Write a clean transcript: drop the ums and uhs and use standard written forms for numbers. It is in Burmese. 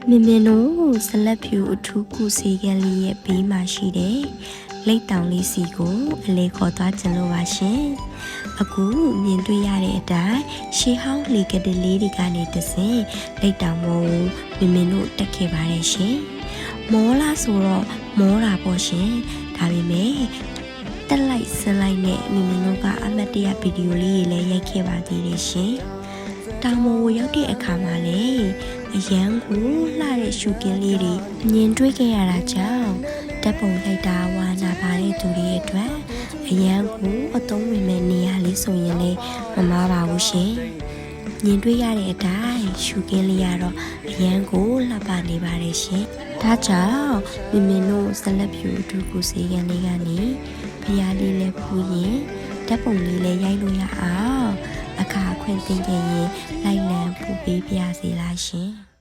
မင်းမင်းတို့ဇလက်ဖြူအထူးကုစီကလေးရဲ့ဘေးမှာရှိတဲ့လိတ်တောင်လေးစီကိုအလဲခေါ်သွားကြလို့ပါရှင်အခုမြင်တွေ့ရတဲ့အတိုင်းရှေးဟောင်းလီကတလေးတွေကနေတဆင်လိတ်တောင်မောကိုမင်းမင်းတို့တက်ခဲ့ပါတယ်ရှင်မောလားဆိုတော့မောတာပေါ့ရှင်ဒါပေမဲ့တက်လိုက်ဆင်းလိုက်နဲ့မင်းမင်းတို့ကအမတ်တရဗီဒီယိုလေးတွေလည်းရိုက်ခဲ့ပါသေးတယ်ရှင်တောင်မောကိုရောက်တဲ့အခါမှာလေအရန်ကိုလှတဲ့ရှုကင်းလေးတွေမြင်တွေ့ခဲ့ရတာကြောင့်တပ်ပုံလိုက်တာဝါနာပါတဲ့သူတွေအတွက်အရန်ကိုအသုံးဝင်မဲ့နေရာလေးဆိုရင်လည်းမမားပါဘူးရှင်မြင်တွေ့ရတဲ့အတိုင်းရှုကင်းလေးကတော့အရန်ကိုလှပနေပါတယ်ရှင်ဒါကြောင့်မင်းမင်းတို့ဇလက်ဖြူအထူးကိုစီကန်လေးကနေဖျားလေးလည်းဖူးရင်တပ်ပုံလေးလည်းရိုက်လို့ရအောင်အခါခွင့်သိခဲ့ရင်လိုက်လံပူပေးပြစေလားရှင်